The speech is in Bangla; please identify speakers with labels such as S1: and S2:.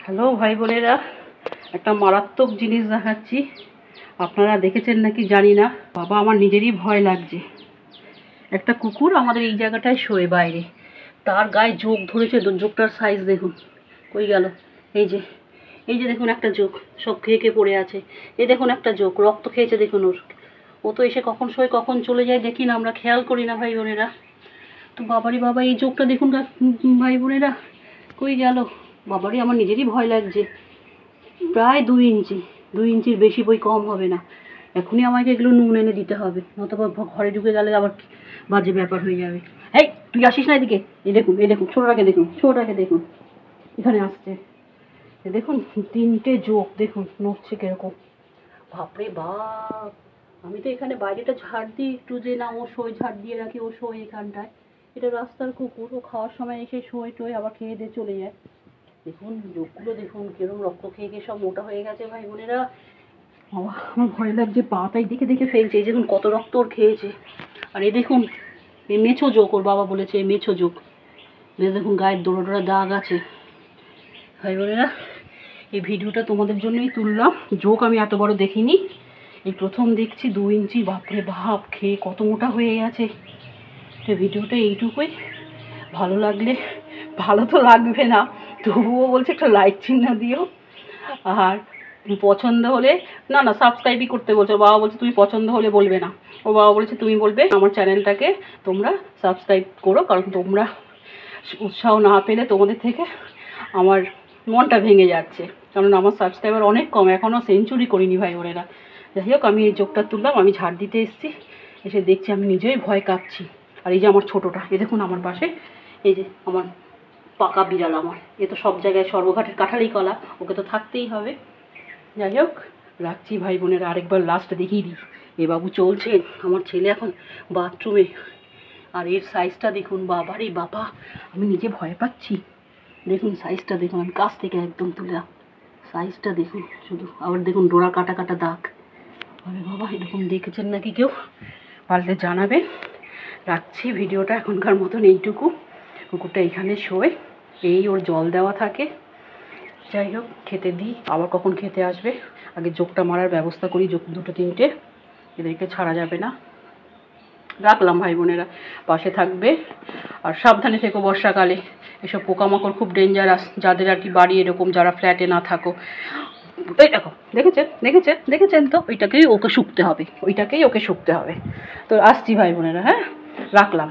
S1: হ্যালো ভাই বোনেরা, একটা মারাত্মক জিনিস দেখাচ্ছি। আপনারা দেখেছেন নাকি জানি না, বাবা আমার নিজেরই ভয় লাগছে। একটা কুকুর আমাদের এই জায়গাটায় শোয় বাইরে, তার গায়ে জোক ধরেছে। জোকটার সাইজ দেখুন, কই গেল? এই যে এই যে দেখুন একটা জোক, সব খেয়ে খেয়ে পড়ে আছে। এই দেখুন একটা জোক রক্ত খেয়েছে, দেখুন ওর। ও তো এসে কখন শোয় কখন চলে যায় দেখি না, আমরা খেয়াল করি না ভাই বোনেরা। তো বাবারই বাবা, এই জোকটা দেখুন ভাই বোনেরা, কই গেল? বাবারই আমার নিজেরই ভয় লাগছে। প্রায় 2 ইঞ্চি, 2 ইঞ্চির বেশি বই কম হবে না। এখনই আমাকে এগুলো নুন এনে দিতে হবে, নতুবা ঘরে ঢুকে গেলে আবার বাজে ব্যাপার হয়ে যাবে। এই তুই আসিস না এদিকে। এই দেখুন, এই দেখুন, ছোটোটাকে দেখুন, ছোটোটাকে দেখুন, এখানে আসছে। দেখুন 3টে জোক দেখুন নড়ছে কিরকম। বাপরে বাপ! আমি তো এখানে বাইরেটা ঝাড় দিই একটু, যে না ও শোয়, ঝাড় দিয়ে রাখি, ও শোয় এখানটায়। এটা রাস্তার কুকুর, ও খাওয়ার সময় এসে শোয় টোয়, আবার খেয়ে দিয়ে চলে যায়। দেখুন লোকগুলো দেখুন কিরকম রক্ত খেয়ে খেয়ে সব মোটা হয়ে গেছে ভাই বোনেরা। আমার ভয় লাগছে, পাটাই দেখে দেখে ফেলছে। এই দেখুন কত রক্ত ওর খেয়েছে। আর এই দেখুন, এই মেছো জোক, ওর বাবা বলেছে মেছো জোক। দেখুন গায়ের ডোরা ডোরা দাগ আছে। ভাই বোনেরা, এই ভিডিওটা তোমাদের জন্যই তুললাম। জোক আমি এত বড় দেখিনি, এই প্রথম দেখছি 2 ইঞ্চি। বাপরে বাপ, খেয়ে কত মোটা হয়ে গেছে। তো ভিডিওটা এইটুকুই। ভালো লাগলে, ভালো তো লাগবে না, তবুও বলছে একটা লাইক চিহ্ন দিও। আর পছন্দ হলে, না না সাবস্ক্রাইবই করতে বলছে। ওর বাবা বলছে তুমি পছন্দ হলে বলবে না, ওর বাবা বলেছে তুমি বলবে আমার চ্যানেলটাকে তোমরা সাবস্ক্রাইব করো, কারণ তোমরা উৎসাহ না পেলে তোমাদের থেকে আমার মনটা ভেঙে যাচ্ছে। কারণ আমার সাবস্ক্রাইবার অনেক কম, এখনও সেঞ্চুরি করিনি ভাই বোনেরা। যাই হোক, আমি এই জোকটা তুললাম, আমি ঝাড় দিতে এসেছি, এসে দেখছি আমি নিজেই ভয় কাঁপছি। আর এই যে আমার ছোটোটা, এ দেখুন আমার পাশে, এই যে আমার পাকা বিড়াল আমার, এ তো সব জায়গায় সর্বঘাটের কাঁঠালি কলা, ওকে তো থাকতেই হবে। যাই হোক, রাখছি ভাই বোনেরা, আরেকবার লাস্ট দেখিয়ে দিই। এ বাবু চলছে, আমার ছেলে এখন বাথরুমে। আর এর সাইজটা দেখুন, বাবারে বাবা, আমি নিজে ভয় পাচ্ছি। দেখুন সাইজটা দেখুন, আমি কাছ থেকে একদম তুলে, সাইজটা দেখুন শুধু। আবার দেখুন ডোরা কাটা কাটা দাগ। আরে বাবা, এরকম দেখেছেন নাকি কেউ? পারলে জানাবেন। রাখছি ভিডিওটা এখনকার মতন এইটুকু। কুকুরটা এখানে শোয়, এই ওর জল দেওয়া থাকে। যাই হোক, খেতে দিই, আবার কখন খেতে আসবে। আগে জোকটা মারার ব্যবস্থা করি, জোক 2-3টে, এদেরকে ছাড়া যাবে না। রাখলাম ভাই বোনেরা, পাশে থাকবে আর সাবধানে থেকো। বর্ষাকালে এসব পোকামাকড় খুব ডেঞ্জারাস, যাদের আর কি বাড়ি এরকম, যারা ফ্ল্যাটে না থাকো। এই দেখো, দেখেছেন দেখেছেন দেখেছেন তো, ওইটাকেই ওকে শুকতে হবে, ওইটাকেই ওকে শুকতে হবে। তো আসছি ভাই বোনেরা, হ্যাঁ রাখলাম।